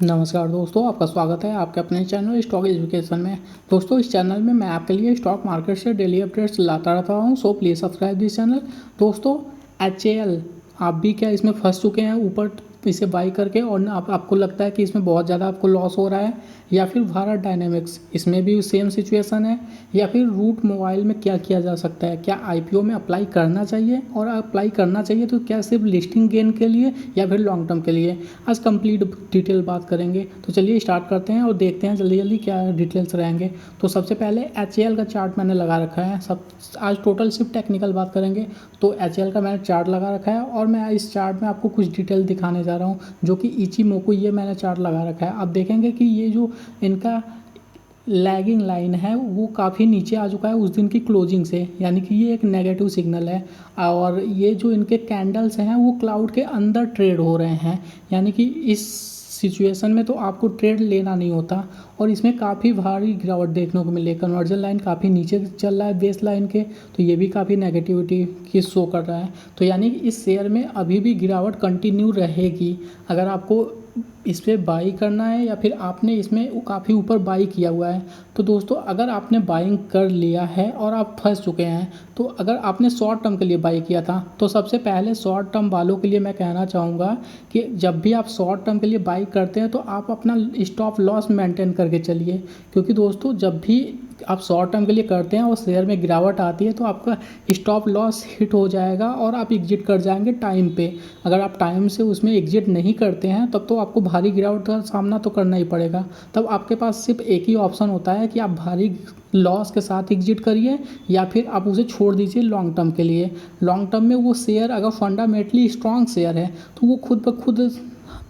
नमस्कार दोस्तों, आपका स्वागत है आपके अपने चैनल स्टॉक एजुकेशन में। दोस्तों, इस चैनल में मैं आपके लिए स्टॉक मार्केट से डेली अपडेट्स लाता रहता हूं, so please subscribe this channel. दोस्तों, HAL आप भी क्या इसमें फंस चुके हैं ऊपर इसे बाई करके, और आपको लगता है कि इसमें बहुत ज़्यादा आपको लॉस हो रहा है, या फिर भारत डायनेमिक्स इसमें भी सेम सिचुएशन है, या फिर रूट मोबाइल में क्या किया जा सकता है? क्या IPO में अप्लाई करना चाहिए, और अप्लाई करना चाहिए तो क्या सिर्फ लिस्टिंग गेन के लिए या फिर लॉन्ग टर्म के लिए? आज कंप्लीट डिटेल बात करेंगे, तो चलिए स्टार्ट करते हैं और देखते हैं जल्दी जल्दी क्या डिटेल्स रहेंगे। तो सबसे पहले HAL का चार्ट मैंने लगा रखा है। आज टोटल सिर्फ टेक्निकल बात करेंगे, तो HAL का मैंने चार्ट लगा रखा है, और मैं इस चार्ट में आपको कुछ डिटेल दिखाने जा रहा हूँ, जो कि इचिमोकु ये मैंने चार्ट लगा रखा है। आप देखेंगे कि ये जो इनका लैगिंग लाइन है वो काफ़ी नीचे आ चुका है उस दिन की क्लोजिंग से, यानी कि ये एक नेगेटिव सिग्नल है। और ये जो इनके कैंडल्स हैं वो क्लाउड के अंदर ट्रेड हो रहे हैं, यानी कि इस सिचुएशन में तो आपको ट्रेड लेना नहीं होता, और इसमें काफ़ी भारी गिरावट देखने को मिली है। कन्वर्जन लाइन काफ़ी नीचे चल रहा है बेस लाइन के, तो ये भी काफ़ी नेगेटिविटी की शो कर रहा है। तो यानी कि इस शेयर में अभी भी गिरावट कंटिन्यू रहेगी। अगर आपको इस पर बाई करना है, या फिर आपने इसमें काफ़ी ऊपर बाई किया हुआ है, तो दोस्तों अगर आपने बाइंग कर लिया है और आप फंस चुके हैं, तो अगर आपने शॉर्ट टर्म के लिए बाई किया था, तो सबसे पहले शॉर्ट टर्म वालों के लिए मैं कहना चाहूँगा कि जब भी आप शॉर्ट टर्म के लिए बाई करते हैं तो आप अपना स्टॉप लॉस मेंटेन करके चलिए। क्योंकि दोस्तों जब भी आप शॉर्ट टर्म के लिए करते हैं और शेयर में गिरावट आती है, तो आपका स्टॉप लॉस हिट हो जाएगा और आप एग्जिट कर जाएंगे टाइम पे। अगर आप टाइम से उसमें एग्जिट नहीं करते हैं, तब तो आपको भारी गिरावट का सामना तो करना ही पड़ेगा। तब आपके पास सिर्फ एक ही ऑप्शन होता है कि आप भारी लॉस के साथ एग्जिट करिए, या फिर आप उसे छोड़ दीजिए लॉन्ग टर्म के लिए। लॉन्ग टर्म में वो शेयर अगर फंडामेंटली स्ट्रॉन्ग शेयर है, तो वो खुद ब खुद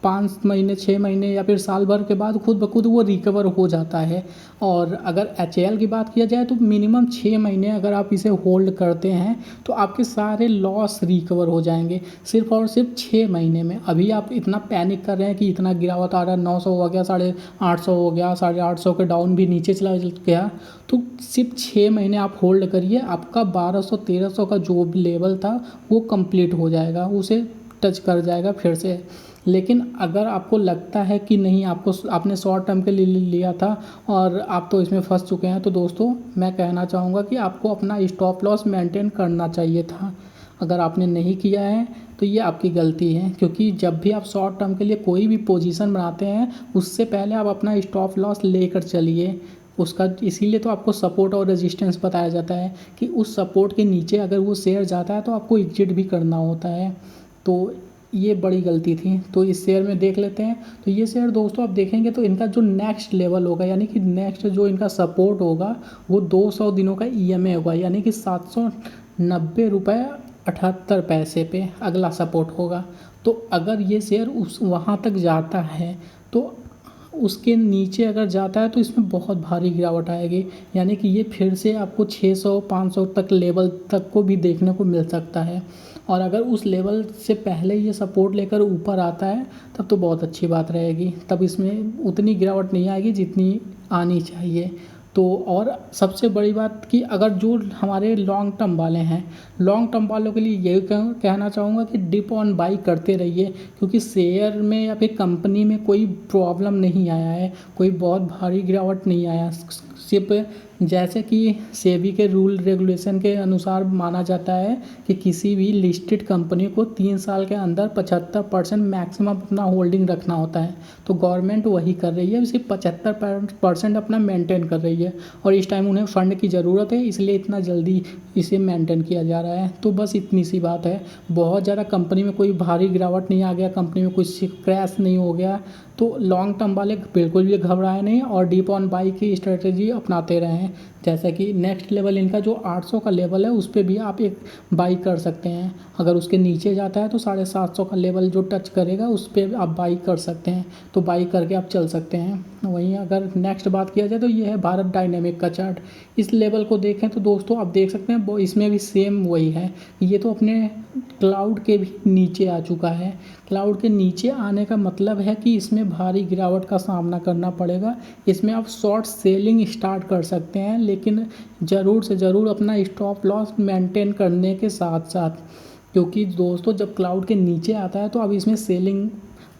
5 महीने 6 महीने या फिर साल भर के बाद खुद ब खुद वो रिकवर हो जाता है। और अगर HAL की बात किया जाए, तो मिनिमम 6 महीने अगर आप इसे होल्ड करते हैं, तो आपके सारे लॉस रिकवर हो जाएंगे सिर्फ और सिर्फ 6 महीने में। अभी आप इतना पैनिक कर रहे हैं कि इतना गिरावट आ रहा है, 900 हो गया, 850 हो गया, 850 के डाउन भी नीचे चला गया, तो सिर्फ 6 महीने आप होल्ड करिए, आपका 1200-1300 का जो लेवल था वो कंप्लीट हो जाएगा, उसे टच कर जाएगा फिर से। लेकिन अगर आपको लगता है कि नहीं, आपने शॉर्ट टर्म के लिए लिया था और आप तो इसमें फंस चुके हैं, तो दोस्तों मैं कहना चाहूँगा कि आपको अपना स्टॉप लॉस मेंटेन करना चाहिए था। अगर आपने नहीं किया है तो ये आपकी गलती है, क्योंकि जब भी आप शॉर्ट टर्म के लिए कोई भी पोजीशन बनाते हैं, उससे पहले आप अपना स्टॉप लॉस लेकर चलिए उसका। इसीलिए तो आपको सपोर्ट और रेजिस्टेंस बताया जाता है कि उस सपोर्ट के नीचे अगर वो शेयर जाता है तो आपको एग्जिट भी करना होता है। तो ये बड़ी गलती थी। तो इस शेयर में देख लेते हैं। तो ये शेयर दोस्तों आप देखेंगे तो इनका जो नेक्स्ट लेवल होगा, यानी कि नेक्स्ट जो इनका सपोर्ट होगा, वो 200 दिनों का EMA होगा, यानी कि 790 रुपये 78 पैसे पे अगला सपोर्ट होगा। तो अगर ये शेयर उस वहाँ तक जाता है, तो उसके नीचे अगर जाता है तो इसमें बहुत भारी गिरावट आएगी, यानी कि ये फिर से आपको 600-500 तक लेवल तक को भी देखने को मिल सकता है। और अगर उस लेवल से पहले ये सपोर्ट लेकर ऊपर आता है, तब तो बहुत अच्छी बात रहेगी, तब इसमें उतनी गिरावट नहीं आएगी जितनी आनी चाहिए। तो और सबसे बड़ी बात कि अगर जो हमारे लॉन्ग टर्म वाले हैं, लॉन्ग टर्म वालों के लिए यही कहना चाहूँगा कि डिप ऑन बाई करते रहिए, क्योंकि शेयर में या फिर कंपनी में कोई प्रॉब्लम नहीं आया है, कोई बहुत भारी गिरावट नहीं आया। सिर्फ जैसे कि सेबी के रूल रेगुलेशन के अनुसार माना जाता है कि किसी भी लिस्टेड कंपनी को 3 साल के अंदर 75% मैक्सिमम अपना होल्डिंग रखना होता है। तो गवर्नमेंट वही कर रही है, सिर्फ 75% अपना मेंटेन कर रही है, और इस टाइम उन्हें फंड की ज़रूरत है, इसलिए इतना जल्दी इसे मेंटेन किया जा रहा है। तो बस इतनी सी बात है। बहुत ज़्यादा कंपनी में कोई भारी गिरावट नहीं आ गया, कंपनी में कुछ क्रैश नहीं हो गया, तो लॉन्ग टर्म वाले बिल्कुल भी घबराए नहीं और डीप ऑन बाई की स्ट्रेटजी अपनाते रहें। जैसा कि नेक्स्ट लेवल इनका जो 800 का लेवल है, उस पर भी आप एक बाई कर सकते हैं। अगर उसके नीचे जाता है तो 750 का लेवल जो टच करेगा उस पर आप बाई कर सकते हैं, तो बाई करके आप चल सकते हैं। वहीं अगर नेक्स्ट बात किया जाए तो ये है भारत डायनेमिक का चार्ट। इस लेवल को देखें तो दोस्तों आप देख सकते हैं इसमें भी सेम वही है। ये तो अपने क्लाउड के भी नीचे आ चुका है। क्लाउड के नीचे आने का मतलब है कि इसमें भारी गिरावट का सामना करना पड़ेगा। इसमें आप शॉर्ट सेलिंग स्टार्ट कर सकते हैं, लेकिन ज़रूर से ज़रूर अपना स्टॉप लॉस मेंटेन करने के साथ साथ, क्योंकि दोस्तों जब क्लाउड के नीचे आता है तो अब इसमें सेलिंग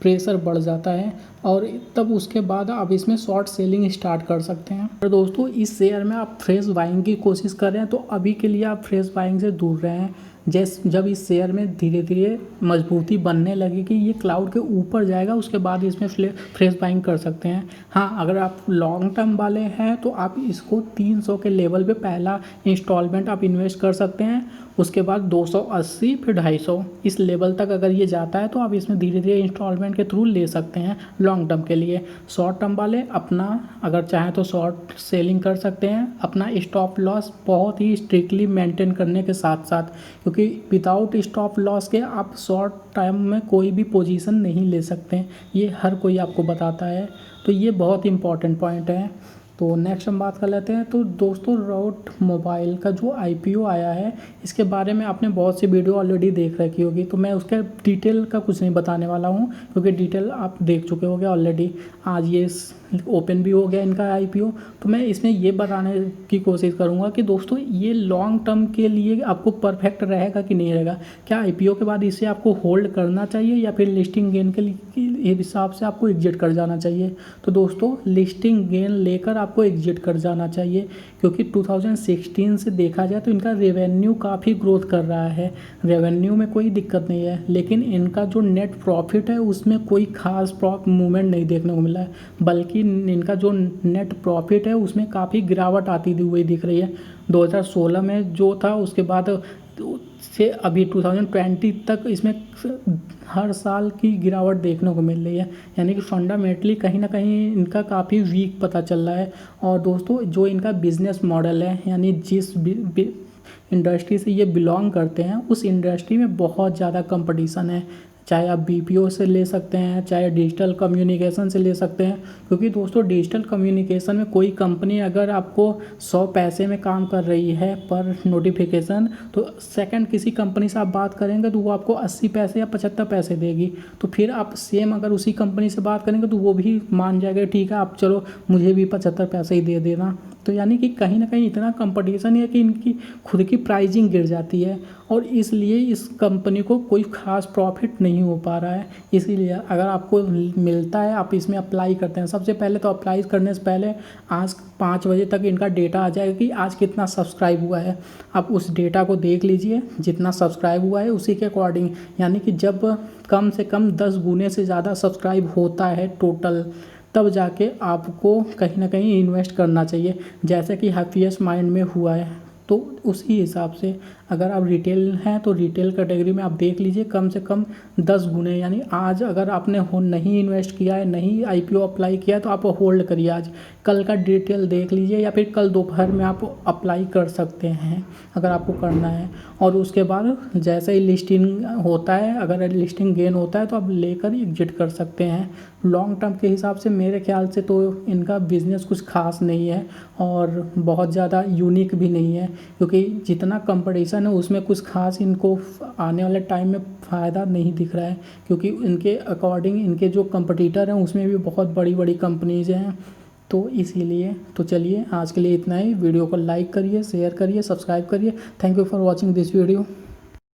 प्रेशर बढ़ जाता है और तब उसके बाद आप इसमें शॉर्ट सेलिंग स्टार्ट कर सकते हैं। और दोस्तों इस शेयर में आप फ्रेश बाइंग की कोशिश कर रहे हैं तो अभी के लिए आप फ्रेश बाइंग से दूर रहें। जब इस शेयर में धीरे धीरे मजबूती बनने लगेगी, ये क्लाउड के ऊपर जाएगा, उसके बाद इसमें फ्रेश बाइंग कर सकते हैं। हाँ, अगर आप लॉन्ग टर्म वाले हैं तो आप इसको 300 के लेवल पे पहला इंस्टॉलमेंट आप इन्वेस्ट कर सकते हैं, उसके बाद 280 फिर 250 इस लेवल तक अगर ये जाता है तो आप इसमें धीरे धीरे इंस्टॉलमेंट के थ्रू ले सकते हैं लॉन्ग टर्म के लिए। शॉर्ट टर्म वाले अपना अगर चाहें तो शॉर्ट सेलिंग कर सकते हैं, अपना स्टॉप लॉस बहुत ही स्ट्रिक्टली मेंटेन करने के साथ साथ, क्योंकि विदाउट स्टॉप लॉस के आप शॉर्ट टाइम में कोई भी पोजीशन नहीं ले सकते हैं, ये हर कोई आपको बताता है। तो ये बहुत इंपॉर्टेंट पॉइंट है। तो नेक्स्ट हम बात कर लेते हैं। तो दोस्तों रोट मोबाइल का जो IPO आया है इसके बारे में आपने बहुत सी वीडियो ऑलरेडी देख रखी होगी, तो मैं उसके डिटेल का कुछ नहीं बताने वाला हूँ क्योंकि डिटेल आप देख चुके होंगे ऑलरेडी। आज ये ओपन भी हो गया इनका IPO, तो मैं इसमें ये बताने की कोशिश करूँगा कि दोस्तों ये लॉन्ग टर्म के लिए आपको परफेक्ट रहेगा कि नहीं रहेगा। क्या IPO के बाद इसे आपको होल्ड करना चाहिए या फिर लिस्टिंग गेन के हिसाब से आपको एग्जिट कर जाना चाहिए। तो दोस्तों लिस्टिंग गेन लेकर आपको एग्जिट कर जाना चाहिए, क्योंकि 2016 से देखा जाए तो इनका रेवेन्यू काफ़ी ग्रोथ कर रहा है, रेवेन्यू में कोई दिक्कत नहीं है, लेकिन इनका जो नेट प्रॉफिट है उसमें कोई खास मूवमेंट नहीं देखने को मिला है, बल्कि इनका जो नेट प्रॉफिट है उसमें काफ़ी गिरावट आती हुई दिख रही है। 2016 में जो था उसके बाद से अभी 2020 तक इसमें हर साल की गिरावट देखने को मिल रही है, यानी कि फंडामेंटली कहीं ना कहीं इनका काफ़ी वीक पता चल रहा है। और दोस्तों जो इनका बिजनेस मॉडल है, यानी जिस इंडस्ट्री से ये बिलोंग करते हैं उस इंडस्ट्री में बहुत ज़्यादा कंपटीशन है, चाहे आप BPO से ले सकते हैं, चाहे डिजिटल कम्युनिकेशन से ले सकते हैं। क्योंकि दोस्तों डिजिटल कम्युनिकेशन में कोई कंपनी अगर आपको 100 पैसे में काम कर रही है पर नोटिफिकेशन, तो सेकंड किसी कंपनी से आप बात करेंगे तो वो आपको 80 पैसे या 75 पैसे देगी। तो फिर आप सेम अगर उसी कंपनी से बात करेंगे तो वो भी मान जाएगा ठीक है आप चलो मुझे भी 75 पैसे ही दे देना। तो यानी कि कहीं ना कहीं इतना कंपटीशन है कि इनकी खुद की प्राइसिंग गिर जाती है और इसलिए इस कंपनी को कोई खास प्रॉफिट नहीं हो पा रहा है। इसीलिए अगर आपको मिलता है आप इसमें अप्लाई करते हैं, सबसे पहले तो अप्लाई करने से पहले आज 5 बजे तक इनका डेटा आ जाएगा कि आज कितना सब्सक्राइब हुआ है। आप उस डेटा को देख लीजिए, जितना सब्सक्राइब हुआ है उसी के अकॉर्डिंग, यानी कि जब कम से कम 10 गुने से ज़्यादा सब्सक्राइब होता है टोटल, तब जाके आपको कहीं ना कहीं इन्वेस्ट करना चाहिए, जैसे कि हैप्पीएस्ट माइंड में हुआ है। तो उसी हिसाब से अगर आप रिटेल हैं तो रिटेल कैटेगरी में आप देख लीजिए कम से कम 10 गुने, यानी आज अगर आपने नहीं इन्वेस्ट किया है, नहीं IPO अप्लाई किया है तो आप होल्ड करिए, आज कल का डिटेल देख लीजिए या फिर कल दोपहर में आप अप्लाई कर सकते हैं अगर आपको करना है। और उसके बाद जैसे ही लिस्टिंग होता है, अगर लिस्टिंग गेन होता है तो आप लेकर एग्जिट कर सकते हैं। लॉन्ग टर्म के हिसाब से मेरे ख्याल से तो इनका बिज़नेस कुछ खास नहीं है और बहुत ज़्यादा यूनिक भी नहीं है, क्योंकि जितना कंपटीशन है उसमें कुछ खास इनको आने वाले टाइम में फ़ायदा नहीं दिख रहा है, क्योंकि इनके अकॉर्डिंग इनके जो कंपटीटर हैं उसमें भी बहुत बड़ी बड़ी कंपनीज हैं। तो इसीलिए तो चलिए आज के लिए इतना ही। वीडियो को लाइक करिए, शेयर करिए, सब्सक्राइब करिए। Thank you for watching this video.